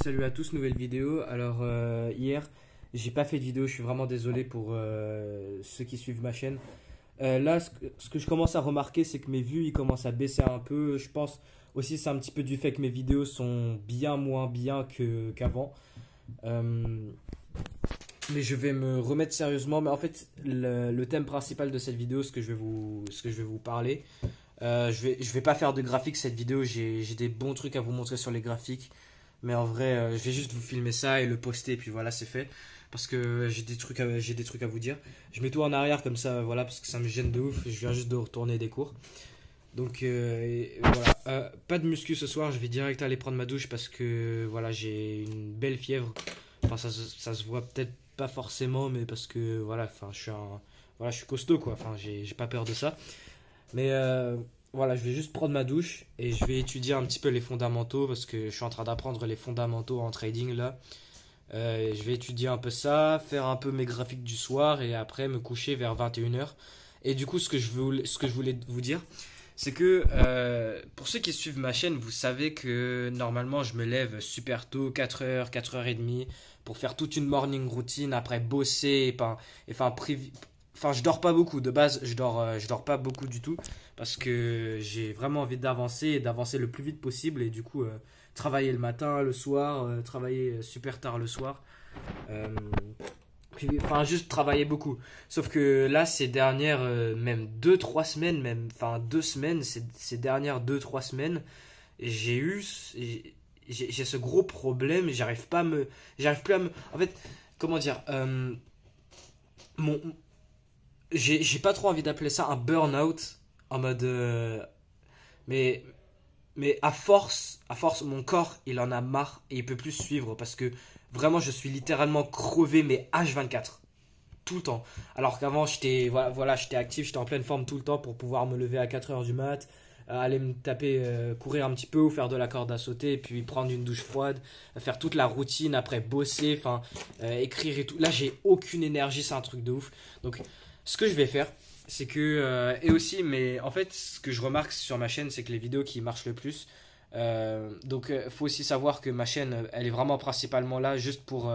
Salut à tous, nouvelle vidéo. Alors hier, j'ai pas fait de vidéo, je suis vraiment désolé pour ceux qui suivent ma chaîne. Là, ce que je commence à remarquer, c'est que mes vues, ils commencent à baisser un peu. Je pense aussi c'est un petit peu du fait que mes vidéos sont bien moins bien qu'avant. Euh, mais je vais me remettre sérieusement. Mais en fait, le thème principal de cette vidéo, ce que je vais vous parler, je vais pas faire de graphiques cette vidéo. J'ai des bons trucs à vous montrer sur les graphiques. Mais en vrai, je vais juste vous filmer ça et le poster, et puis voilà, c'est fait. Parce que j'ai des trucs à vous dire. Je mets tout en arrière comme ça, voilà, parce que ça me gêne de ouf. Je viens juste de retourner des cours. Donc et voilà, pas de muscu ce soir. Je vais direct aller prendre ma douche parce que voilà, j'ai une belle fièvre. Enfin, ça se voit peut-être pas forcément, mais parce que voilà, enfin, voilà, je suis costaud quoi. Enfin, j'ai pas peur de ça. Mais voilà, je vais juste prendre ma douche et je vais étudier un petit peu les fondamentaux parce que je suis en train d'apprendre les fondamentaux en trading là. Je vais étudier un peu ça, faire un peu mes graphiques du soir et après me coucher vers 21 h. Et du coup, ce que je voulais vous dire, c'est que pour ceux qui suivent ma chaîne, vous savez que normalement je me lève super tôt, 4 h, 4 h 30, pour faire toute une morning routine, après bosser, enfin, je dors pas beaucoup. De base, je dors pas beaucoup du tout parce que j'ai vraiment envie d'avancer et d'avancer le plus vite possible. Et du coup, travailler le matin, le soir, travailler super tard le soir. Euh, enfin, juste travailler beaucoup. Sauf que là, ces dernières, même 2 3 semaines, même, enfin 2 semaines, ces dernières 2 3 semaines, j'ai eu, j'ai ce gros problème. J'arrive plus à me, en fait, comment dire, mon, j'ai pas trop envie d'appeler ça un burn-out en mode mais à force mon corps il en a marre et il peut plus suivre parce que vraiment je suis littéralement crevé mais H24 tout le temps. Alors qu'avant j'étais voilà, j'étais actif, j'étais en pleine forme tout le temps pour pouvoir me lever à 4 heures du mat, aller me taper courir un petit peu ou faire de la corde à sauter et puis prendre une douche froide, faire toute la routine après bosser, enfin écrire et tout. Là, j'ai aucune énergie, c'est un truc de ouf. Donc ce que je vais faire, c'est que et aussi, mais en fait, ce que je remarque sur ma chaîne, c'est que les vidéos qui marchent le plus. Faut aussi savoir que ma chaîne, elle est vraiment principalement là juste pour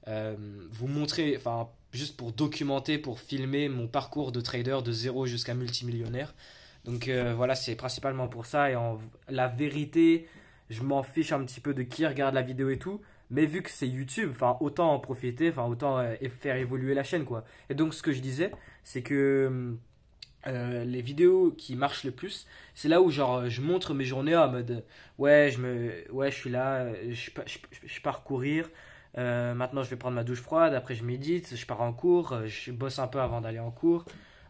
euh, vous montrer, enfin, juste pour documenter, pour filmer mon parcours de trader de zéro jusqu'à multimillionnaire. Donc voilà, c'est principalement pour ça. Et la vérité, je m'en fiche un petit peu de qui regarde la vidéo et tout. Mais vu que c'est YouTube, enfin autant en profiter, enfin autant faire évoluer la chaîne quoi. Et donc ce que je disais, c'est que les vidéos qui marchent le plus, c'est là où genre je montre mes journées en mode ouais je suis là, je pars courir. Maintenant je vais prendre ma douche froide, après je médite, je pars en cours, je bosse un peu avant d'aller en cours.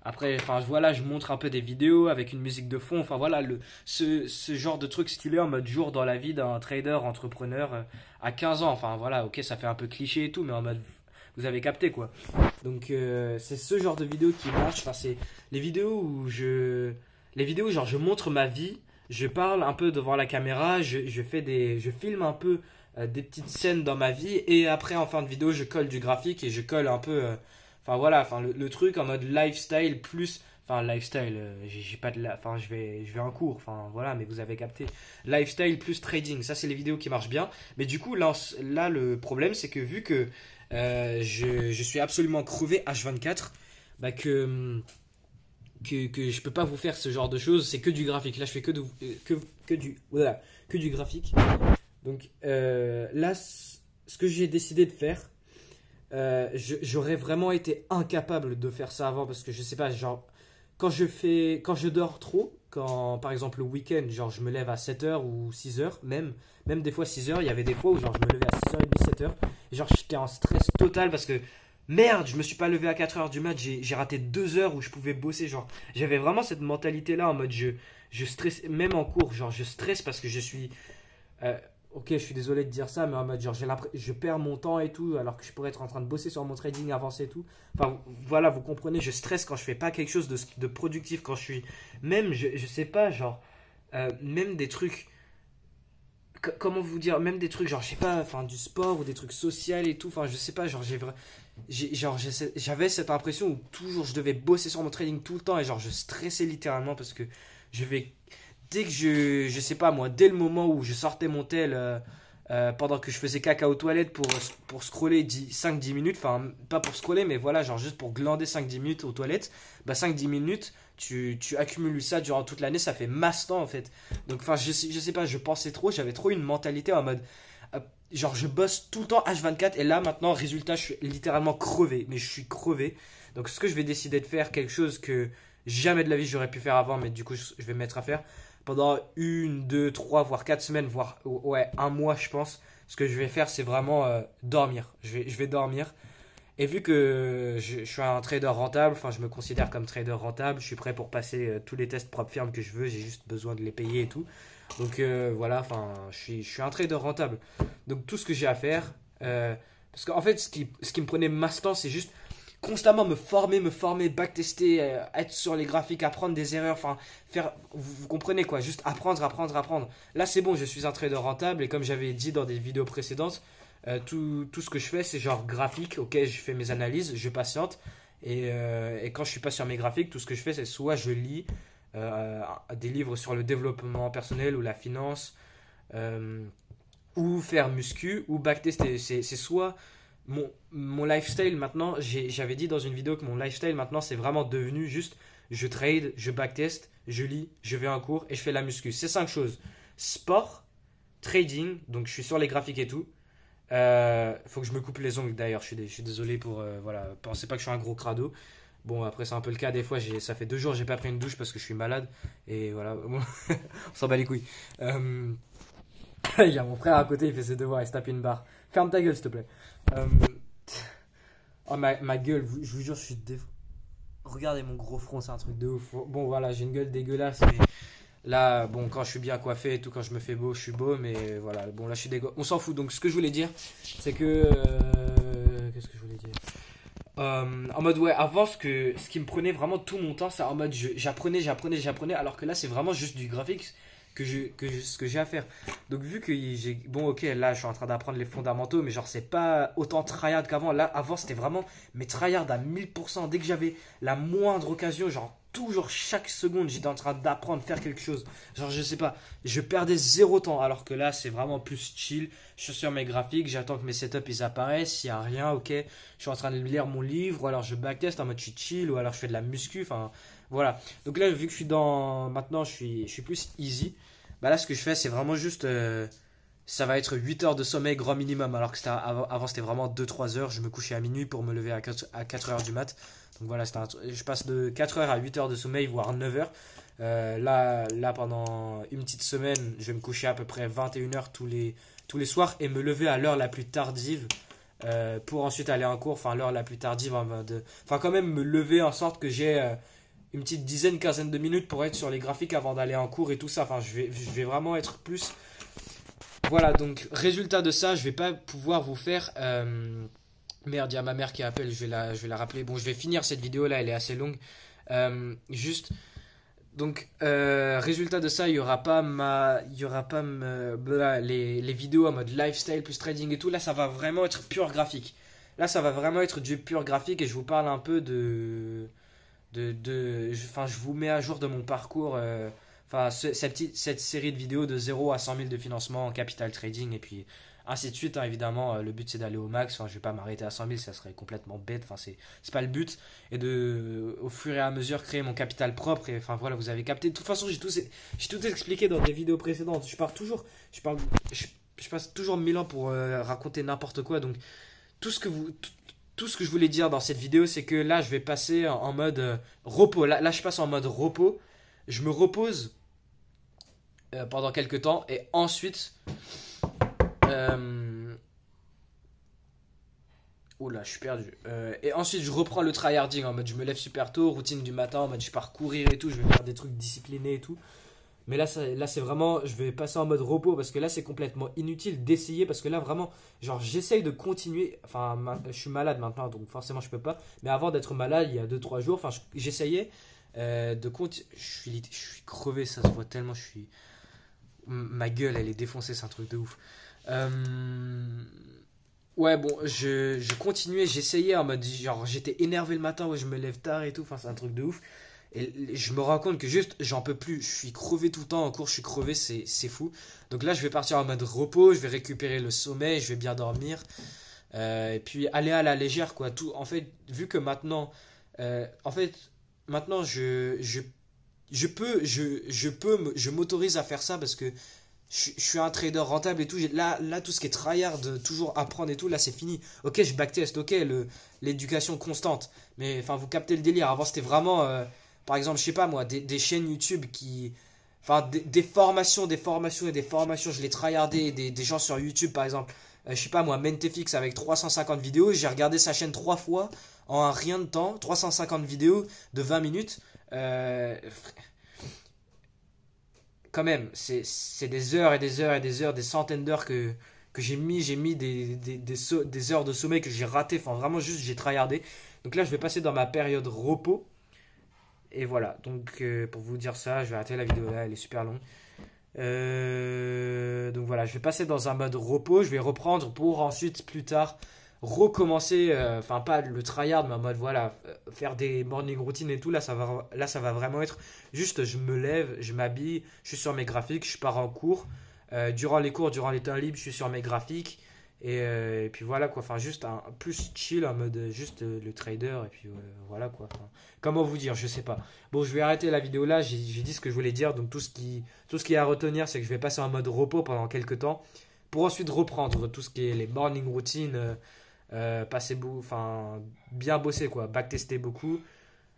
Après, enfin voilà, je montre un peu des vidéos avec une musique de fond. Enfin voilà, ce genre de truc stylé en mode jour dans la vie d'un trader entrepreneur à 15 ans. Enfin voilà, ok, ça fait un peu cliché et tout, mais en mode vous avez capté quoi. Donc c'est ce genre de vidéo qui marche. Enfin c'est les vidéos genre je montre ma vie, je parle un peu devant la caméra, je filme un peu des petites scènes dans ma vie et après en fin de vidéo je colle du graphique et je colle un peu enfin voilà, enfin le truc en mode lifestyle plus enfin lifestyle j'ai pas enfin je vais en cours enfin voilà mais vous avez capté lifestyle plus trading, ça c'est les vidéos qui marchent bien. Mais du coup là le problème c'est que vu que je suis absolument crevé H24, bah que je peux pas vous faire ce genre de choses, c'est que du graphique. Là je fais que du graphique. Donc là ce que j'ai décidé de faire, j'aurais vraiment été incapable de faire ça avant parce que je sais pas, genre quand je dors trop, quand par exemple le week-end, genre je me lève à 7 h ou 6 h, même des fois 6 h, il y avait des fois où genre je me levais à 6 h 30, 7 h, et genre j'étais en stress total parce que merde, je me suis pas levé à 4 h du mat, j'ai raté 2 heures où je pouvais bosser, genre j'avais vraiment cette mentalité là en mode je stresse, même en cours, genre je stresse parce que je suis euh, ok, je suis désolé de dire ça, mais en mode genre je perds mon temps et tout, alors que je pourrais être en train de bosser sur mon trading, avancer et tout. Enfin voilà, vous comprenez, je stresse quand je fais pas quelque chose de productif, quand je suis même je sais pas, genre même des trucs comment vous dire, même des trucs genre je sais pas, enfin du sport ou des trucs sociaux et tout, enfin je sais pas, genre j'avais cette impression où toujours je devais bosser sur mon trading tout le temps et genre je stressais littéralement parce que je vais dès que je sais pas moi, dès le moment où je sortais mon tel pendant que je faisais caca aux toilettes pour scroller 5-10 minutes, enfin pas pour scroller mais voilà, genre juste pour glander 5-10 minutes aux toilettes, bah 5-10 minutes, tu accumules ça durant toute l'année, ça fait masse temps en fait. Donc enfin je sais pas, je pensais trop, j'avais trop une mentalité en mode, genre je bosse tout le temps H24 et là maintenant, résultat, je suis littéralement crevé, mais je suis crevé. Donc ce que je vais décider de faire, quelque chose que jamais de la vie j'aurais pu faire avant, mais du coup je vais me mettre à faire pendant 1, 2, 3, voire 4 semaines, voire ouais, un mois, je pense. Ce que je vais faire, c'est vraiment dormir. Je vais dormir. Et vu que je suis un trader rentable, enfin je me considère comme trader rentable, je suis prêt pour passer tous les tests propres firmes que je veux, j'ai juste besoin de les payer et tout. Donc voilà, enfin je suis un trader rentable. Donc tout ce que j'ai à faire, parce qu'en fait ce qui me prenait masse temps, c'est juste constamment me former, backtester, être sur les graphiques, apprendre des erreurs, enfin faire, vous comprenez quoi, juste apprendre. Là c'est bon, je suis un trader rentable et comme j'avais dit dans des vidéos précédentes, tout ce que je fais c'est genre graphique, ok, je fais mes analyses, je patiente et quand je suis pas sur mes graphiques, tout ce que je fais c'est soit je lis des livres sur le développement personnel ou la finance, ou faire muscu ou backtester, c'est soit mon lifestyle maintenant, j'avais dit dans une vidéo que mon lifestyle maintenant c'est vraiment devenu juste je trade, je backtest, je lis, je vais en cours et je fais la muscu. C'est 5 choses. Sport, trading, donc je suis sur les graphiques et tout. Faut que je me coupe les ongles d'ailleurs, je suis désolé pour voilà, pensez pas que je suis un gros crado. Bon après c'est un peu le cas des fois, ça fait 2 jours j'ai pas pris une douche parce que je suis malade et voilà, bon, on s'en bat les couilles. Il y a mon frère à côté, il fait ses devoirs, il se tape une barre. Ferme ta gueule s'il te plaît. Euh, Oh ma gueule, je vous jure, je suis regardez mon gros front, c'est un truc de ouf. Bon voilà, j'ai une gueule dégueulasse, mais là, bon, quand je suis bien coiffé et tout, quand je me fais beau, je suis beau, mais voilà, bon là je suis dégueulasse. On s'en fout, donc ce que je voulais dire, c'est que... qu'est-ce que je voulais dire en mode ouais, avant ce qui me prenait vraiment tout mon temps, c'est en mode j'apprenais, alors que là c'est vraiment juste du graphique ce que j'ai à faire. Donc vu que j'ai bon ok là je suis en train d'apprendre les fondamentaux mais genre c'est pas autant tryhard qu'avant. Là avant c'était vraiment mais tryhard à 1000%. Dès que j'avais la moindre occasion, genre toujours chaque seconde j'étais en train d'apprendre faire quelque chose. Genre je sais pas, je perdais zéro temps alors que là c'est vraiment plus chill. Je suis sur mes graphiques, j'attends que mes setups ils apparaissent, s'il y a rien, ok, je suis en train de lire mon livre ou alors je backtest en mode je suis chill ou alors je fais de la muscu, enfin voilà. Donc là vu que je suis dans maintenant je suis plus easy. Bah là ce que je fais c'est vraiment juste ça va être 8 heures de sommeil grand minimum alors que avant c'était vraiment 2-3 heures, je me couchais à minuit pour me lever à 4 heures du mat. Donc voilà, je passe de 4 heures à 8 heures de sommeil voire 9 heures. Là pendant une petite semaine, je vais me coucher à peu près 21 heures tous les soirs et me lever à l'heure la plus tardive pour ensuite aller en cours, enfin l'heure la plus tardive enfin quand même me lever en sorte que j'ai une petite dizaine, quinzaine de minutes pour être sur les graphiques avant d'aller en cours et tout ça. Enfin, je vais vraiment être plus. Voilà, donc résultat de ça, je vais pas pouvoir vous faire. Merde, il y a ma mère qui appelle, je vais la rappeler. Bon, je vais finir cette vidéo là, elle est assez longue. Juste. Donc, résultat de ça, il y aura pas les vidéos en mode lifestyle plus trading et tout. Là, ça va vraiment être pur graphique. Là, ça va vraiment être du pur graphique et je vous parle un peu enfin, je vous mets à jour de mon parcours, enfin, cette série de vidéos de 0 à 100 000 de financement en capital trading et puis ainsi de suite, hein, évidemment, le but c'est d'aller au max, enfin, je vais pas m'arrêter à 100 000, ça serait complètement bête, enfin, c'est pas le but, et au fur et à mesure, créer mon capital propre, et enfin, voilà, vous avez capté, de toute façon, j'ai tout expliqué dans des vidéos précédentes, je passe toujours 1000 ans pour raconter n'importe quoi, donc tout ce que tout ce que je voulais dire dans cette vidéo, c'est que là, je vais passer en mode repos. Là, je passe en mode repos. Je me repose pendant quelques temps et ensuite. Oula, je suis perdu. Et ensuite, je reprends le tryharding en mode je me lève super tôt, routine du matin, en mode je pars courir et tout, je vais faire des trucs disciplinés et tout. Mais là, c'est vraiment, je vais passer en mode repos parce que là, c'est complètement inutile d'essayer parce que là, vraiment, genre, j'essaye de continuer. Enfin, je suis malade maintenant, donc forcément, je peux pas. Mais avant d'être malade, il y a 2-3 jours, enfin, j'essayais de continuer. Je suis crevé, ça se voit tellement. Ma gueule, elle est défoncée, c'est un truc de ouf. Ouais, bon, je continuais, j'essayais en mode, genre, j'étais énervé le matin, ouais, je me lève tard et tout, enfin, c'est un truc de ouf. Et je me rends compte que juste, j'en peux plus. Je suis crevé tout le temps en cours, je suis crevé, c'est fou. Donc là, je vais partir en mode repos, je vais récupérer le sommeil, je vais bien dormir. Et puis aller à la légère, quoi. Tout, en fait, vu que maintenant, en fait, maintenant, je m'autorise à faire ça parce que je suis un trader rentable et tout. Là, tout ce qui est tryhard, toujours apprendre et tout, là, c'est fini. Ok, je backtest, ok, l'éducation constante. Mais enfin, vous captez le délire. Avant, c'était vraiment, par exemple, je sais pas moi, des chaînes YouTube qui. Enfin, des formations, des formations et des formations. Je les tryhardais, des gens sur YouTube, par exemple. Je sais pas moi, Mentefix avec 350 vidéos. J'ai regardé sa chaîne 3 fois en un rien de temps. 350 vidéos de 20 minutes. Euh, Quand même, c'est des heures et des heures et des heures, des centaines d'heures que j'ai mis des heures de sommeil que j'ai raté, enfin vraiment juste j'ai tryhardé. Donc là je vais passer dans ma période repos. Et voilà, donc pour vous dire ça, je vais arrêter la vidéo là, elle est super longue. Donc voilà, je vais passer dans un mode repos, je vais reprendre pour ensuite plus tard recommencer, enfin pas le tryhard, mais en mode voilà, faire des morning routines et tout. Là, ça va vraiment être juste, je me lève, je m'habille, je suis sur mes graphiques, je pars en cours. Durant les cours, durant les temps libres, je suis sur mes graphiques. Et puis voilà quoi, enfin juste un plus chill en mode juste le trader et puis voilà quoi. Enfin, comment vous dire, je sais pas. Bon, je vais arrêter la vidéo là, j'ai dit ce que je voulais dire, donc tout ce qui est à retenir, c'est que je vais passer en mode repos pendant quelques temps pour ensuite reprendre tout ce qui est les morning routines, enfin bien bosser quoi, backtester beaucoup.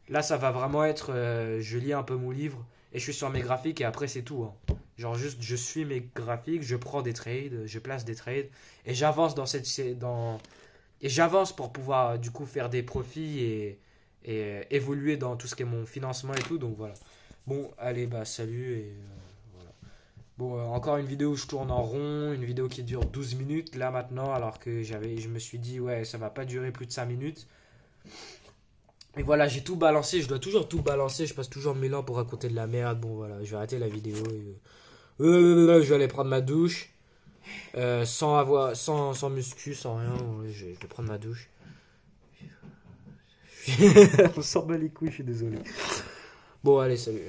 Là, ça va vraiment être, je lis un peu mon livre et je suis sur mes graphiques et après c'est tout, hein. Genre juste, je suis mes graphiques, je prends des trades, je place des trades et j'avance et j'avance pour pouvoir du coup faire des profits et évoluer dans tout ce qui est mon financement et tout. Donc voilà. Bon, allez, bah salut et voilà. Bon, encore une vidéo où je tourne en rond, une vidéo qui dure 12 minutes là maintenant, alors que je me suis dit ouais, ça va pas durer plus de 5 minutes. Et voilà, j'ai tout balancé, je dois toujours tout balancer, je passe toujours 1000 ans pour raconter de la merde. Bon voilà, je vais arrêter la vidéo je vais aller prendre ma douche. Sans muscu, sans rien, ouais, je vais prendre ma douche. On s'en bat les couilles, je suis désolé. Bon allez, salut.